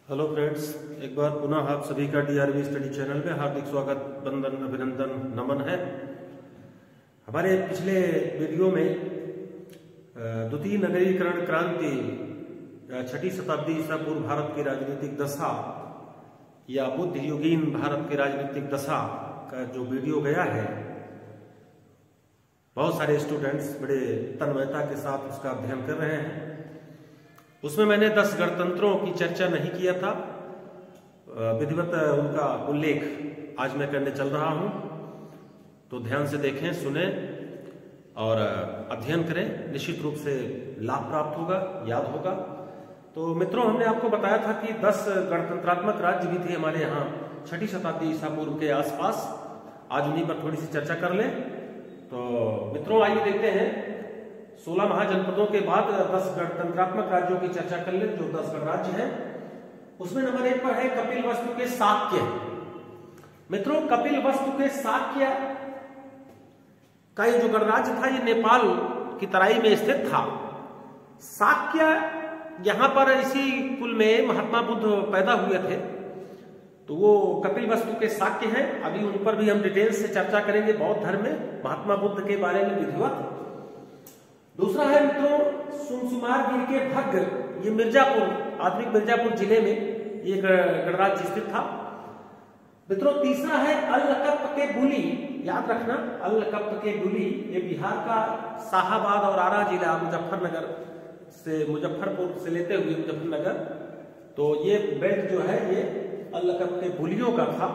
Hello friends, एक बार पुनः आप सभी का डीआरवी स्टडी चैनल में हार्दिक स्वागत, वंदन, अभिनंदन, नमन है। हमारे पिछले वीडियो में द्वितीय नगरीकरण क्रांति, छठी शताब्दी ईसा पूर्व भारत की राजनीतिक दशा या बुद्ध युगीन भारत की राजनीतिक दशा का जो वीडियो गया है, बहुत सारे स्टूडेंट्स बड़े तन्मयता के साथ उसका अध्ययन कर रहे हैं। उसमें मैंने 10 गणतंत्रों की चर्चा नहीं किया था, विधिवत उनका उल्लेख आज मैं करने चल रहा हूं, तो ध्यान से देखें, सुने और अध्ययन करें। निश्चित रूप से लाभ प्राप्त होगा, याद होगा। तो मित्रों, हमने आपको बताया था कि 10 गणतंत्रात्मक राज्य भी थे हमारे यहाँ छठी शताब्दी ईसा पूर्व के आसपास। आज उन्हीं पर थोड़ी सी चर्चा कर लें। तो मित्रों, आइए देखते हैं 16 महाजनपदों के बाद 10 गणतंत्रात्मक राज्यों की चर्चा कर लें, जो 10 गणराज्य हैं। उसमें नंबर 1 पर है कपिलवस्तु के शाक्य। मित्रों, कपिलवस्तु के शाक्य का ये जो गणराज्य था, ये नेपाल की तराई में स्थित था। शाक्य, यहां पर इसी कुल में महात्मा बुद्ध पैदा हुए थे, तो वो कपिलवस्तु के शाक्य हैं। अभी उन पर भी हम डिटेल से चर्चा करेंगे बौद्ध धर्म में, महात्मा बुद्ध के बारे में विधिवत। दूसरा है मित्रों सुमसुमारगिरी के भग्ग, ये मिर्जापुर, आधुनिक मिर्जापुर जिले में एक गणराज्य स्थित था। मित्रों, तीसरा है अल्लकप्प के बुली। याद रखना, अल्लकप्प के बुली, ये बिहार का शाहाबाद और आरा जिला, मुजफ्फरपुर से लेते हुए मुजफ्फरनगर, तो ये बेल्ट जो है ये अल्लकप्प के बुलियों का था।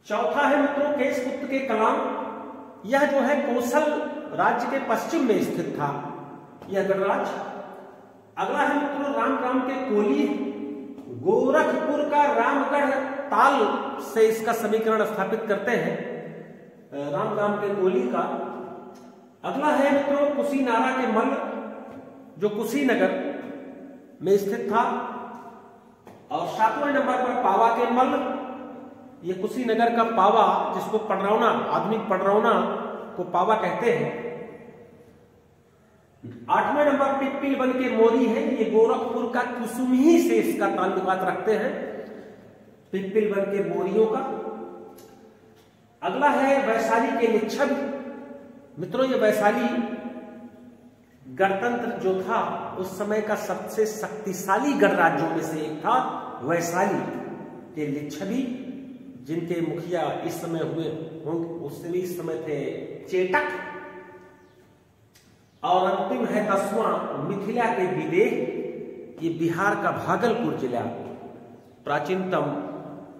चौथा है मित्रों केशपुत्र के कलाम। यह जो है कौशल राज्य के पश्चिम में स्थित था यह गणराज्य। अगला है मित्रों राम के कोली। गोरखपुर का रामगढ़ ताल से इसका समीकरण स्थापित करते हैं, राम के कोली का। अगला है मित्रों कुशीनारा के मल्ल, जो कुशीनगर में स्थित था। और 7वें नंबर पर पावा के मल्ल, ये कुशीनगर का पावा, जिसको पडरौना, आधुनिक पडरौना को पावा कहते हैं। 8वें नंबर पिप्पिलवन के मोरी है, ये गोरखपुर का कुसुमही से इसका ताल्लुकात रखते हैं, पिप्पिलवन के मोरियों का। अगला है वैशाली के लिच्छवी। मित्रों, ये वैशाली गणतंत्र जो था उस समय का सबसे शक्तिशाली गणराज्यों में से एक था, वैशाली के लिच्छवी, जिनके मुखिया इस समय हुए होंगे, उससे भी इस समय थे चेटक। और अंतिम है 10वां मिथिला के विदेह, ये बिहार का भागलपुर जिला प्राचीनतम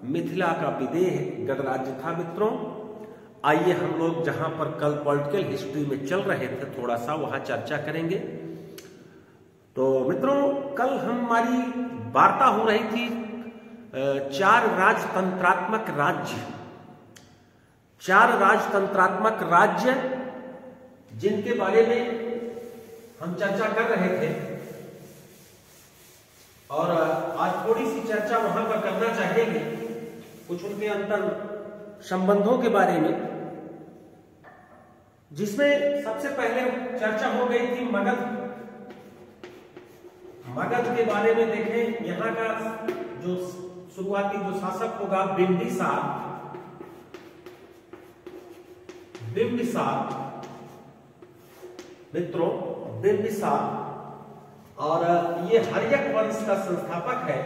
मिथिला का विदेह गणराज्य था। मित्रों, आइए हम लोग जहां पर कल पॉलिटिकल हिस्ट्री में चल रहे थे, थोड़ा सा वहां चर्चा करेंगे। तो मित्रों, कल हमारी वार्ता हो रही थी 4 राजतंत्रात्मक राज्य, 4 राजतंत्रात्मक राज्य जिनके बारे में हम चर्चा कर रहे थे। और आज थोड़ी सी चर्चा वहां पर करना चाहेंगे, कुछ उनके अंतर संबंधों के बारे में, जिसमें सबसे पहले चर्चा हो गई थी मगध। मगध के बारे में देखें, यहां का जो शुरुआती जो शासक होगा बिंबिसार, मित्रों बिंबिसार, और ये हर्यक वंश का संस्थापक है।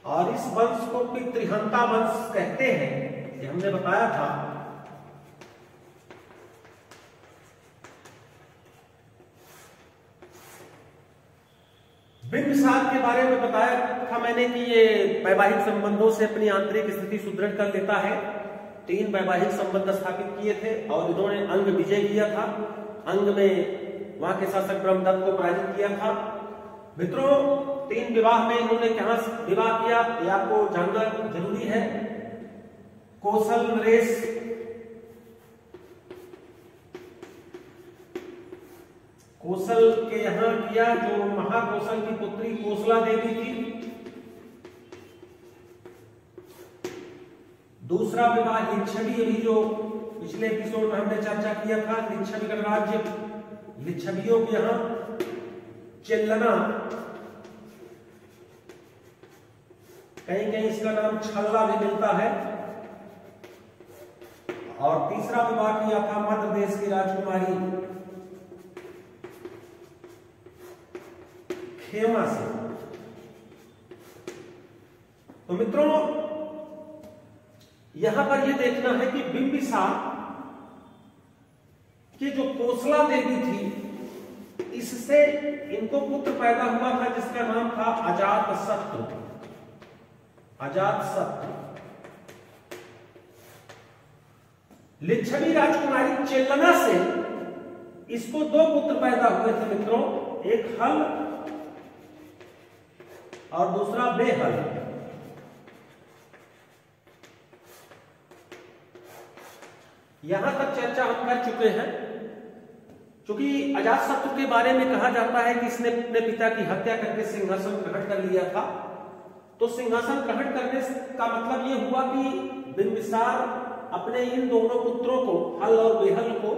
और इस वंश को पितृहंता वंश कहते हैं, ये हमने बताया था। बिंबिसार के बारे में बताया था मैंने कि ये वैवाहिक संबंधों से अपनी आंतरिक स्थिति सुदृढ़ कर लेता है। 3 वैवाहिक संबंध स्थापित किए थे और इन्होंने अंग विजय किया था। अंग में वहां के शासक ब्रह्मदत्त को पराजित किया था। मित्रों, 3 विवाह में इन्होंने कहां विवाह किया, ये आपको जानना जरूरी है। कौशल नरेश, कौशल के यहां किया, जो महाकौशल की पुत्री कोसला देवी थी। दूसरा विवाह लिच्छवी, अभी जो पिछले एपिसोड में हमने चर्चा किया था, लिच्छवी गणराज्य, लिच्छवियों के यहां चेल्लना, कहीं कहीं इसका नाम छल्ला भी मिलता है। और तीसरा विवाह किया था मध्य देश की राजकुमारी खेमा से। तो मित्रों, यहां पर यह देखना है कि बिंबिसार की जो कोसला देवी थी, इससे इनको पुत्र पैदा हुआ था जिसका नाम था अजातशत्रु। अजातशत्रु। लिच्छवी राजकुमारी चेल्लना से इसको दो पुत्र पैदा हुए थे मित्रों, एक हल और दूसरा बेहल। यहां तक चर्चा हम कर चुके हैं। क्योंकि अजातशत्रु के बारे में कहा जाता है कि इसने अपने पिता की हत्या करके सिंहासन ग्रहण कर लिया था। तो सिंहासन ग्रहण करने का मतलब यह हुआ कि बिंबिसार अपने इन दोनों पुत्रों को, हल और बेहल को,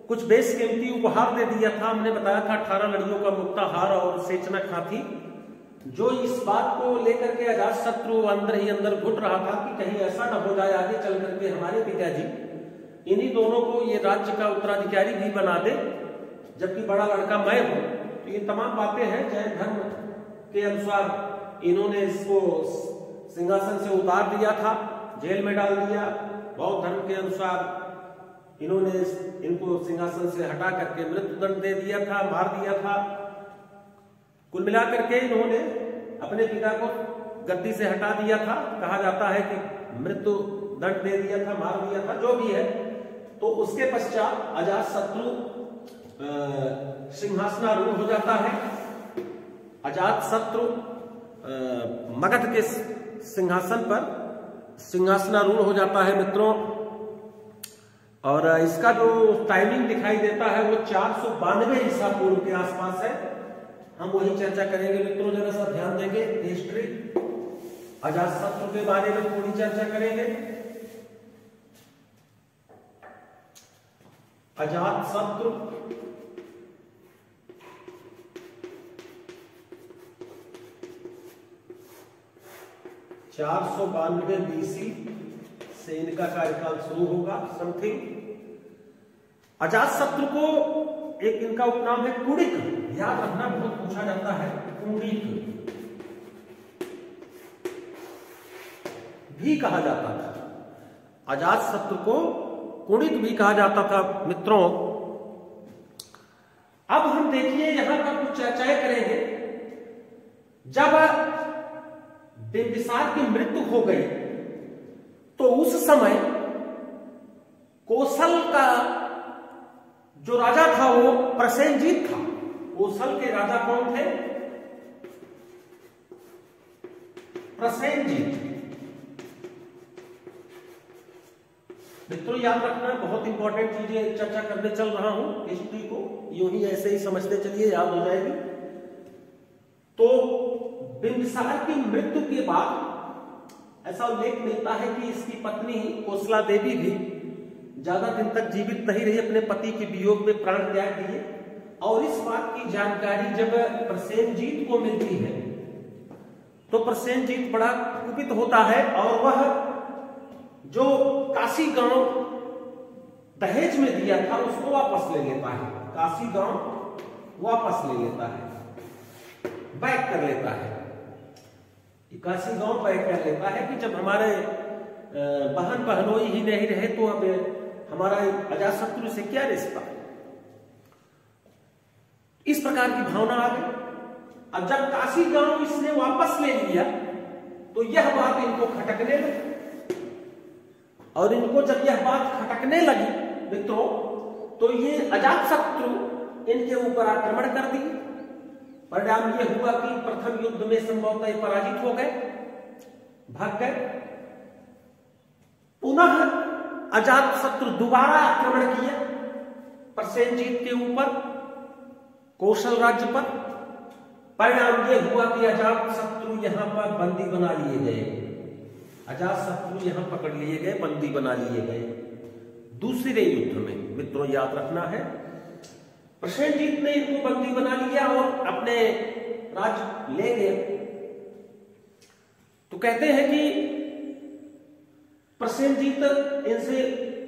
कुछ बेशकीमती उपहार दे दिया था। हमने बताया था 18 लड़ियों का मुक्ता हार और सेचना खाती, जो इस बात को लेकर के अजातशत्रु अंदर ही अंदर घुट रहा था कि कहीं ऐसा न हो जाए आगे चल करके हमारे पिताजी इन्हीं दोनों को ये राज्य का उत्तराधिकारी भी बना दे, जबकि बड़ा लड़का मैं हूं। तो ये तमाम बातें हैं। जैन धर्म के अनुसार इन्होंने इसको सिंहासन से उतार दिया था, जेल में डाल दिया। बौद्ध धर्म के अनुसार इन्होंने इनको सिंहासन से हटा करके मृत्युदंड दे दिया था, मार दिया था। कुल मिलाकर के इन्होंने अपने पिता को गद्दी से हटा दिया था। कहा जाता है कि मृत्यु दंड दे दिया था, मार दिया था, जो भी है। तो उसके पश्चात अजातशत्रु सिंहासनारूढ़ हो जाता है। अजातशत्रु मगध के सिंहासन पर सिंहासनारूढ़ हो जाता है मित्रों। और इसका जो टाइमिंग दिखाई देता है वो 492 ईसा पूर्व के आसपास है। हम वही चर्चा करेंगे मित्रों। जरा सा ध्यान देंगे, हिस्ट्री अजातशत्रु के बारे में थोड़ी चर्चा करेंगे। अजातशत्रु BC से इनका कार्यकाल शुरू होगा समथिंग। अजातशत्रु को एक इनका उपनाम है कुड़िक, याद रखना, बहुत पूछा जाता है। कुड़िक भी कहा जाता था। अजातशत्रु को कुड़िक भी कहा जाता था मित्रों। अब हम देखिए यहां पर कुछ चर्चाएं करेंगे। जब बिंबिसार की मृत्यु हो गई तो उस समय कोसल का जो राजा था वो प्रसेनजीत था। कोसल के राजा कौन थे? प्रसेनजीत। मित्रों याद रखना, बहुत इंपॉर्टेंट चीजें चर्चा करने चल रहा हूं। हिस्ट्री को यूं ही ऐसे ही समझते चलिए, याद हो जाएगी। तो बिंबिसार की मृत्यु के बाद ऐसा उल्लेख मिलता है कि इसकी पत्नी कोसला देवी भी ज्यादा दिन तक जीवित नहीं रही, अपने पति के वियोग में प्राण त्याग दिए। और इस बात की जानकारी जब प्रसेनजीत को मिलती है तो प्रसेनजीत बड़ा कुपित होता है और वह जो काशी गांव दहेज में दिया था उसको वापस ले लेता है। काशी गांव वापस ले लेता है, बैक कर लेता है। काशी गांव बैक कर लेता है कि जब हमारे बहन बहनोई ही नहीं रहे तो अब हमारा अजातशत्रु से क्या रिश्ता। इस प्रकार की भावना आ गई। अब जब काशी गांव इसने वापस ले लिया तो यह बात इनको खटकने लगी। और इनको जब यह बात खटकने लगी मित्रों तो ये अजातशत्रु इनके ऊपर आक्रमण कर दिए। परिणाम यह हुआ कि प्रथम युद्ध में संभवतः पराजित हो गए, भाग गए। पुनः अजातशत्रु दोबारा आक्रमण किया प्रसेनजीत के ऊपर, कौशल राज्य पर। परिणाम यह हुआ कि अजातशत्रु यहां पर बंदी बना लिए गए। अजातशत्रु यहां पकड़ लिए गए, बंदी बना लिए गए। दूसरे युद्ध में मित्रों याद रखना है प्रसेनजीत ने इनको बंदी बना लिया और अपने राज्य ले गए। तो कहते हैं कि प्रसेनजीत इनसे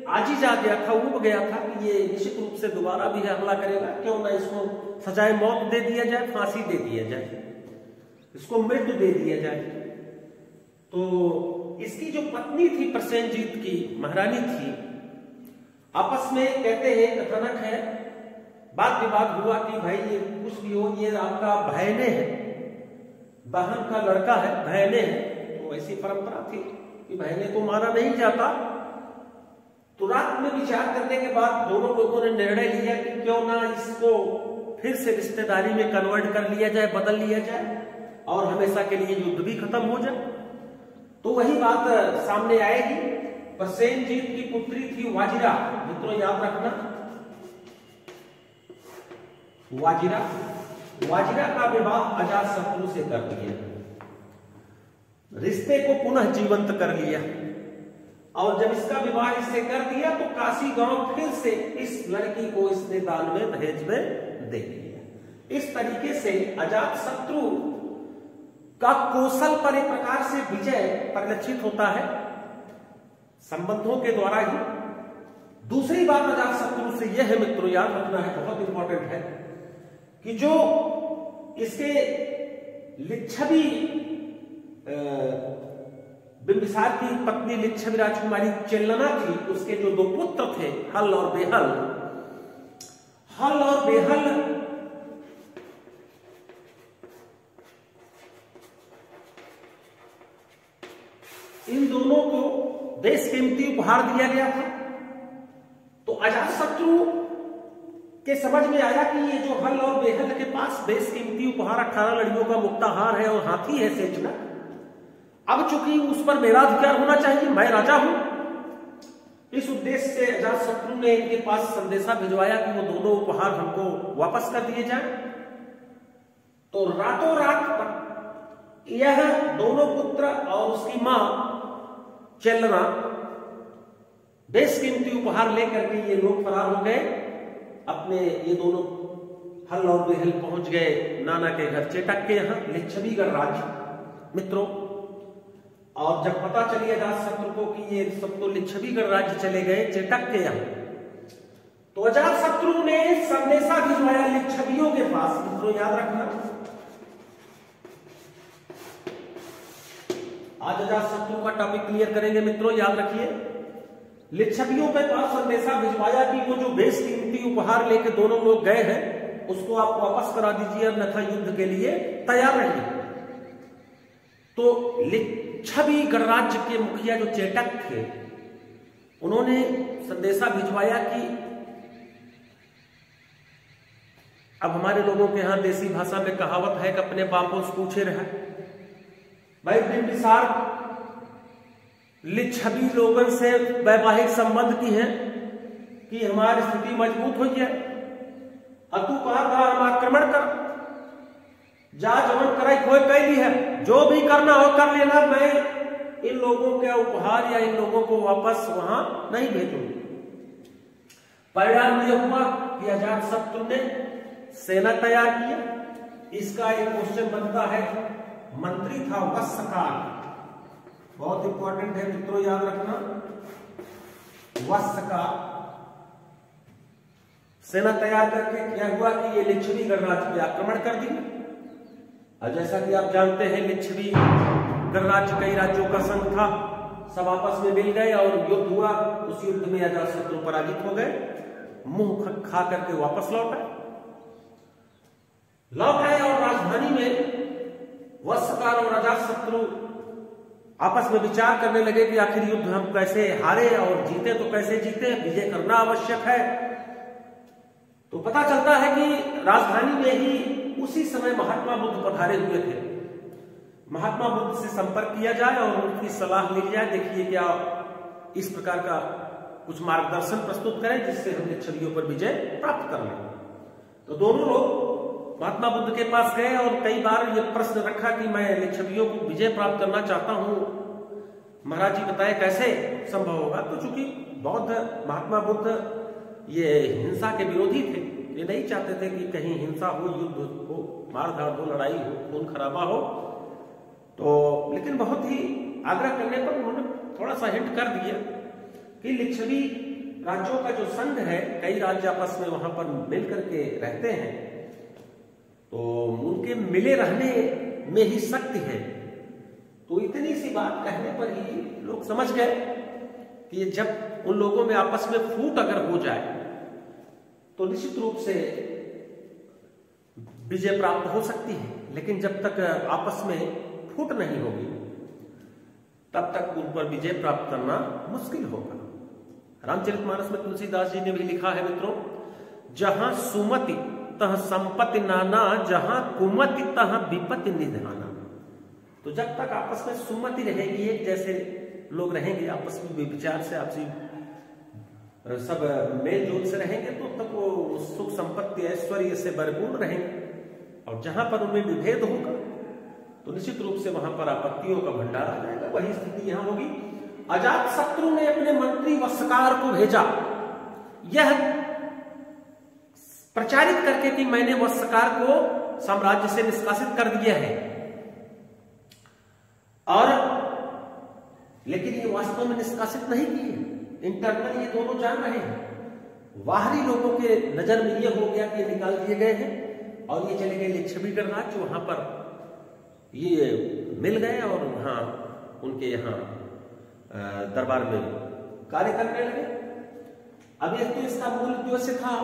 आजीज आ गया था, उब गया था कि ये निश्चित रूप से दोबारा भी हमला करेगा, क्यों ना इसको सजाए मौत दे दिया जाए, फांसी दे दिया जाए, इसको मृत्यु दे दिया जाए। तो इसकी जो पत्नी थी प्रसेनजीत की, महारानी थी, आपस में कहते हैं, कथानक है, बात विवाद हुआ कि भाई ये कुछ भी हो, ये आपका बहने है, बहन का लड़का है, बहने है। तो ऐसी परंपरा थी कि बहने को मारा नहीं जाता। तो रात में विचार करने के बाद दोनों लोगों ने निर्णय लिया कि क्यों ना इसको फिर से रिश्तेदारी में कन्वर्ट कर लिया जाए, बदल लिया जाए और हमेशा के लिए युद्ध भी खत्म हो जाए। तो वही बात सामने आएगी। प्रसेनजीत की पुत्री थी वाजिरा, मित्रों याद रखना, वाजिरा का विवाह अजातशत्रु से कर दिया, रिश्ते को पुनः जीवंत कर लिया। और जब इसका विवाह इससे कर दिया तो काशी गांव फिर से इस लड़की को इसने दान में, दहेज में दे दिया। इस तरीके से अजातशत्रु का कौशल पर एक प्रकार से विजय परिलक्षित होता है, संबंधों के द्वारा ही। दूसरी बात अजातशत्रु से यह है, मित्रों याद रखना है, बहुत इंपॉर्टेंट है, कि जो इसके लिच्छवी बिंबिसार की पत्नी लिच्छवी राजकुमारी चेल्लना थी, उसके जो दो पुत्र थे, हल और बेहल, इन दोनों को बेशकीमती उपहार दिया गया था। तो अजातशत्रु के समझ में आया कि ये जो हल और बेहल के पास बेशकीमती उपहार 18 लड़ियों का मुक्ताहार है और हाथी है सेचना, अब चूंकि उस पर मेरा अधिकार होना चाहिए, मैं राजा हूं। इस उद्देश्य से अजातशत्रु ने इनके पास संदेशा भिजवाया कि वो दोनों उपहार हमको वापस कर दिए जाए। तो रातों रात यह दोनों पुत्र और उसकी मां चेल्लना बेशकीमती उपहार लेकर के ये लोग फरार हो गए। अपने ये दोनों हल और बेहल पहुंच गए नाना के घर चेटक के यहां, लिच्छवीगढ़ राज्य, मित्रों। और जब पता चली अजातशत्रु को कि ये सब तो लिच्छवीगढ़ राज्य चले गए चेटक के यहां, तो अजातशत्रु ने संदेशा भिजवाया लिच्छवियों के पास। मित्रों याद रखना, आज अजातशत्रु का टॉपिक क्लियर करेंगे, मित्रों याद रखिए। लिच्छवियों के पास संदेशा भिजवाया कि वो जो बेशकीमती उपहार लेके दोनों लोग गए हैं उसको आप वापस करा दीजिए, अन्यथा युद्ध के लिए तैयार रहिए। तो लिच्छवी गणराज्य के मुखिया जो चेटक थे, उन्होंने संदेशा भिजवाया कि अब हमारे लोगों के यहां देसी भाषा में कहावत है कि अपने बापों से पूछे रहे, भाई बिंबिसार लिच्छवी लोगों से वैवाहिक संबंध की है कि हमारी स्थिति मजबूत हो जाए, अतु कहा हम आक्रमण कर जा जमन कराई खोए कैली है, जो भी करना हो कर लेना, मैं इन लोगों के उपहार या इन लोगों को वापस वहां नहीं भेजूंगी। परिणाम यह हुआ कि अजातशत्रु ने सेना तैयार की। इसका एक क्वेश्चन बनता है, मंत्री था वत्सकार, बहुत इंपॉर्टेंट है मित्रों याद रखना, वत्सकार सेना तैयार करके क्या हुआ कि ये लिच्छवी गणराज्य पे आक्रमण कर दी। और जैसा कि आप जानते हैं लिच्छवी गणराज्य कई राज्यों का संघ था, सब आपस में मिल गए और युद्ध हुआ। उस युद्ध में अजातशत्रु पराजित हो गए, मुंह खा करके वापस लौट आए और राजधानी में वत्सकार और अजातशत्रु आपस में विचार करने लगे कि आखिर युद्ध हम कैसे हारे और जीते तो कैसे जीते, विजय करना आवश्यक है। तो पता चलता है कि राजधानी में ही उसी समय महात्मा बुद्ध पधारे हुए थे। महात्मा बुद्ध से संपर्क किया जाए और उनकी सलाह ली जाए, देखिए क्या इस प्रकार का कुछ मार्गदर्शन प्रस्तुत करें जिससे हम लिच्छवियों पर विजय प्राप्त कर लें। तो दोनों लोग महात्मा बुद्ध के पास गए और कई बार ये प्रश्न रखा कि मैं लिच्छवियों को विजय प्राप्त करना चाहता हूं, महाराज जी बताए कैसे संभव होगा। तो चूंकि बौद्ध महात्मा बुद्ध ये हिंसा के विरोधी थे कि ये नहीं चाहते थे कि कहीं हिंसा हो, युद्ध हो, मारधाड़ हो, लड़ाई हो, खून खराबा हो। तो लेकिन बहुत ही आग्रह करने पर उन्होंने थोड़ा सा हिंट कर दिया कि लिच्छवी राज्यों का जो संघ है, कई राज्य आपस में वहां पर मिल करके रहते हैं, तो उनके मिले रहने में ही शक्ति है। तो इतनी सी बात कहने पर ही लोग समझ गए कि जब उन लोगों में आपस में फूट अगर हो जाए तो निश्चित रूप से विजय प्राप्त हो सकती है, लेकिन जब तक आपस में फूट नहीं होगी तब तक उन पर विजय प्राप्त करना मुश्किल होगा। रामचरितमानस में तुलसीदास जी ने भी लिखा है मित्रों, जहां सुमति तह संपत्ति नाना, जहां कुमति तह विपत्ति निधाना। तो जब तक आपस में सुमति रहेगी, एक जैसे लोग रहेंगे, आपस में विचार से आपसी सब मेल जोल से रहेंगे, तो तब वो सुख संपत्ति ऐश्वर्य से भरपूर रहेंगे। और जहां पर उनमें विभेद होगा तो निश्चित रूप से वहां पर आपत्तियों का भंडार आ जाएगा। वही स्थिति यहां होगी। अजात शत्रु ने अपने मंत्री वस्कार को भेजा, यह प्रचारित करके कि मैंने वस्कार को साम्राज्य से निष्कासित कर दिया है। और लेकिन ये वास्तव में निष्कासित नहीं किए, इंटरनल ये दोनों जान रहे हैं। बाहरी लोगों के नजर में ये हो गया कि निकाल दिए गए हैं और ये चले गए लिच्छवीगढ़ राज्य, वहां पर ये मिल गए और वहां उनके यहाँ दरबार में कार्य करने लगे। अब ये तो इसका मूल उद्देश्य था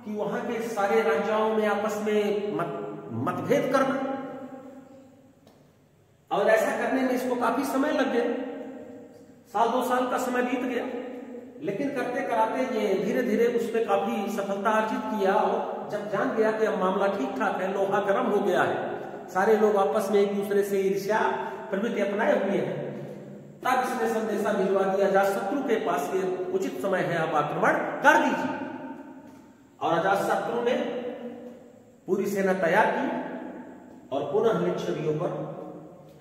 कि वहां के सारे राजाओं में आपस में मतभेद करना, और ऐसा करने में इसको काफी समय लग गया, साल 2 साल का समय बीत गया। लेकिन करते कराते ये धीरे धीरे उसमें काफी सफलता अर्जित किया। और जब जान गया कि अब मामला ठीक ठाक है, लोहा गर्म हो गया है, सारे लोग आपस में एक दूसरे से ईर्ष्या प्रवृत्ति अपनाए हुए हैं, तब इसने संदेशा भिजवा दिया अजातशत्रु के पास कि उचित समय है, आप आक्रमण कर दीजिए। और अजातशत्रु ने पूरी सेना तैयार की और पुनः लिच्छवियों पर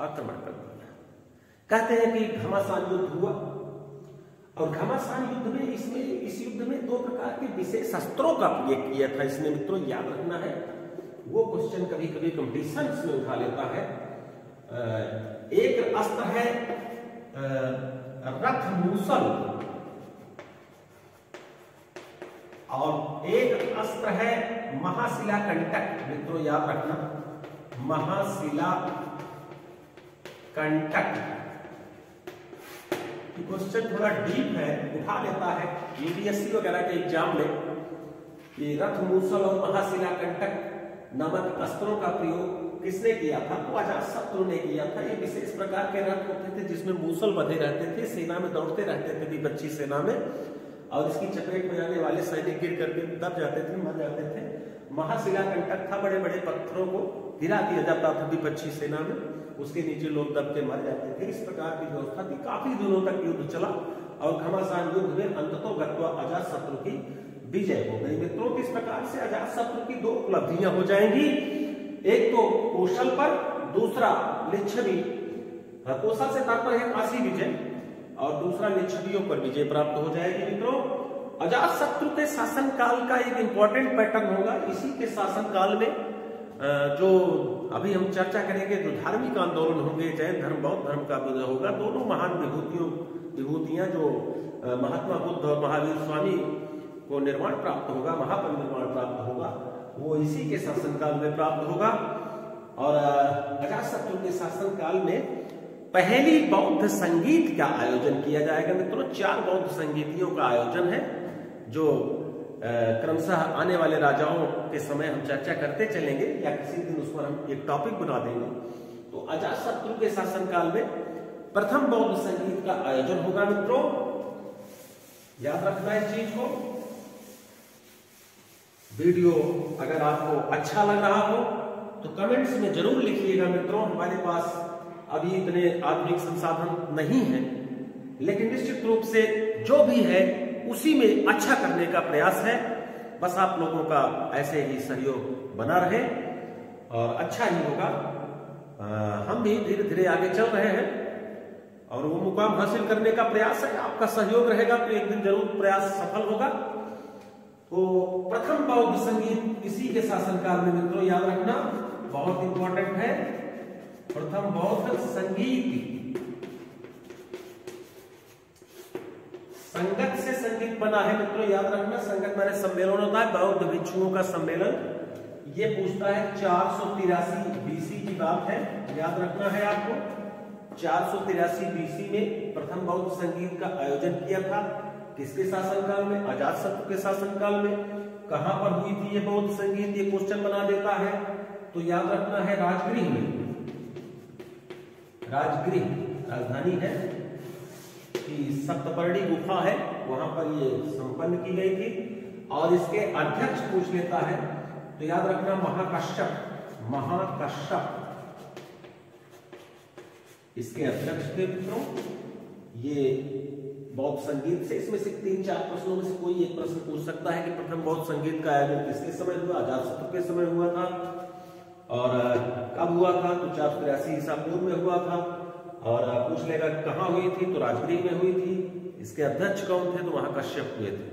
आक्रमण कर दिया। कहते हैं कि घमासान युद्ध हुआ, और घमासान युद्ध में इस युद्ध में 2 प्रकार के विशेष अस्त्रों का प्रयोग किया था। इसमें मित्रों याद रखना है, वो क्वेश्चन कभी कभी कंपटीशन में उठा लेता है। एक अस्त्र है रथ मूसल, और एक अस्त्र है महाशिला कंटक। मित्रों याद रखना, महाशिला कंटक। क्वेश्चन थोड़ा डीप है, उठा लेता है यूपीएससी वगैरह के एग्जाम में कि रथ मूसल और महाशिला कंटक नामक अस्त्रों का प्रयोग किसने किया था? तो अजातशत्रु ने किया था। ये विशेष प्रकार के रथ होते थे जिसमें मूसल बंधे रहते थे, सेना में दौड़ते रहते थे विपक्षी सेना में, और इसकी चपेट में आने वाले सैनिक गिर करके दब जाते थे, मर जाते थे। महाशिला कंटक था, बड़े बड़े पत्थरों को गिरा दिया जाता था विपक्षी सेना में, उसके नीचे लोग दब के मर जाते थे। इस प्रकार की व्यवस्था थी। काफी दिनों तक युद्ध चला और घमासान युद्ध में अंततोगत्वा अजातशत्रु की विजय हो गई। मित्रों, किस प्रकार से अजातशत्रु की 2 उपलब्धियां हो जाएंगी, एक तो कौशल पर, दूसरा लिच्छवी। कौशल से तात्पर्य है काशी विजय, और दूसरा लिच्छवियों पर विजय प्राप्त हो जाएगी। मित्रों, अजातशत्रु के शासनकाल का एक इंपॉर्टेंट पैटर्न होगा। इसी के शासनकाल में जो अभी हम चर्चा करेंगे, जो धार्मिक आंदोलन होंगे, जैन धर्म बौद्ध धर्म का होगा, दोनों महान विभूतियां जो महात्मा बुद्ध और महावीर स्वामी को निर्वाण प्राप्त होगा, महापरिनिर्वाण प्राप्त होगा, वो इसी के शासनकाल में प्राप्त होगा। और अजातशत्रु के शासनकाल में पहली बौद्ध संगीत का आयोजन किया जाएगा। मित्रों, 4 बौद्ध संगीतियों का आयोजन है, जो क्रमशः आने वाले राजाओं के समय हम चर्चा करते चलेंगे, या किसी दिन उस पर हम एक टॉपिक बना देंगे। तो अजातशत्रु के शासनकाल में प्रथम बौद्ध संगीत का आयोजन होगा। मित्रों, याद रखना इस चीज को। वीडियो अगर आपको अच्छा लग रहा हो तो कमेंट्स में जरूर लिखिएगा। मित्रों, हमारे पास अभी इतने आधुनिक संसाधन नहीं है, लेकिन निश्चित रूप से जो भी है उसी में अच्छा करने का प्रयास है। बस आप लोगों का ऐसे ही सहयोग बना रहे और अच्छा ही होगा। हम भी धीरे धीरे आगे चल रहे हैं और वो मुकाम हासिल करने का प्रयास है। आपका सहयोग रहेगा तो एक दिन जरूर प्रयास सफल होगा। तो प्रथम बौद्ध संगीत इसी के शासनकाल में मित्रों याद रखना बहुत इंपॉर्टेंट है। प्रथम बौद्ध संगीत, संगत से संगीत बना है मित्रों याद रखना। संगत माने सम्मेलन होता है, बौद्ध भिक्षुओं का सम्मेलन। ये पूछता है 483 बीसी की बात है, याद रखना है आपको। 483 बीसी में प्रथम बौद्ध संगीत का आयोजन किया था। किसके शासनकाल में? अजातशत्रु के शासनकाल में। कहां पर हुई थी ये बौद्ध संगीत? ये क्वेश्चन बना देता है, तो याद रखना है राजगृह में। राजगृह राजधानी है कि सप्तपर्णी गुफा है, वहां पर ये संपन्न की गई थी। और इसके अध्यक्ष पूछ लेता है, तो याद रखना महाकश्यप। महाकश्यप इसके अध्यक्ष थे मित्रों। ये बौद्ध संगीत से, इसमें से 3-4 प्रश्नों में से कोई एक प्रश्न पूछ सकता है कि प्रथम बौद्ध संगीत का आयोजन किसके समय हुआ? अजातशत्रु के समय हुआ था। और कब हुआ था? तो 483 ईसा पूर्व में हुआ था। और पूछ लेगा कहाँ हुई थी? तो राजगृह में हुई थी। इसके अध्यक्ष कौन थे? तो महाकश्यप हुए थे।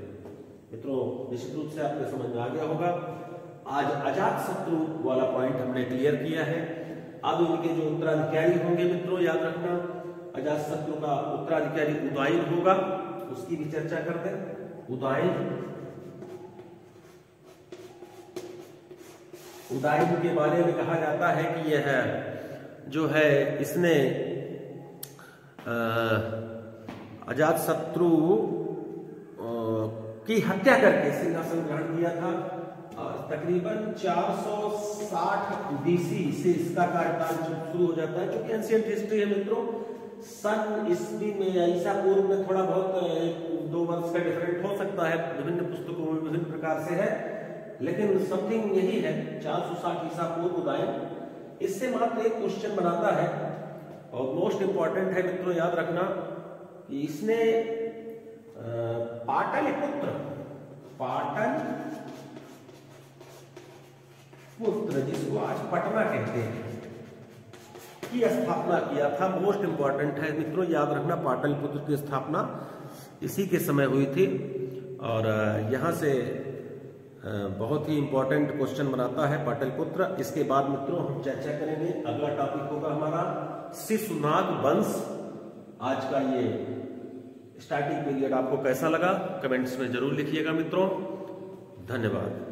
मित्रों निश्चित रूप से आपको समझ में आ गया होगा। आज अजातशत्रु वाला पॉइंट हमने क्लियर किया है। अब इनके जो उत्तराधिकारी होंगे मित्रों याद रखना, अजातशत्रु का उत्तराधिकारी उदयन होगा, उसकी भी चर्चा करते हैं। उदयन के बारे में कहा जाता है कि यह जो है इसने अजातशत्रु की हत्या करके सिंहासन ग्रहण किया था। तकरीबन 460 बीसी से इसका कार्यकाल शुरू हो जाता है। क्योंकि एंशिएंट हिस्ट्री है मित्रों, सन ईस्वी में या ईसा पूर्व में थोड़ा बहुत 2 वर्ष का डिफरेंट हो सकता है, विभिन्न पुस्तकों में विभिन्न प्रकार से है, लेकिन समथिंग यही है 460 ईसा पूर्व उदयन। इससे मात्र एक क्वेश्चन बनाता है और मोस्ट इंपॉर्टेंट है मित्रों याद रखना कि इसने पाटलिपुत्र जिसको आज पटना कहते हैं की स्थापना किया था। मोस्ट इंपॉर्टेंट है मित्रों याद रखना, पाटलिपुत्र की स्थापना इसी के समय हुई थी। और यहां से बहुत ही इंपॉर्टेंट क्वेश्चन बनाता है पाटलिपुत्र। इसके बाद मित्रों हम चर्चा करेंगे, अगला टॉपिक होगा हमारा शिशुनाग वंश। आज का ये स्टार्टिंग पीरियड आपको कैसा लगा कमेंट्स में जरूर लिखिएगा मित्रों। धन्यवाद।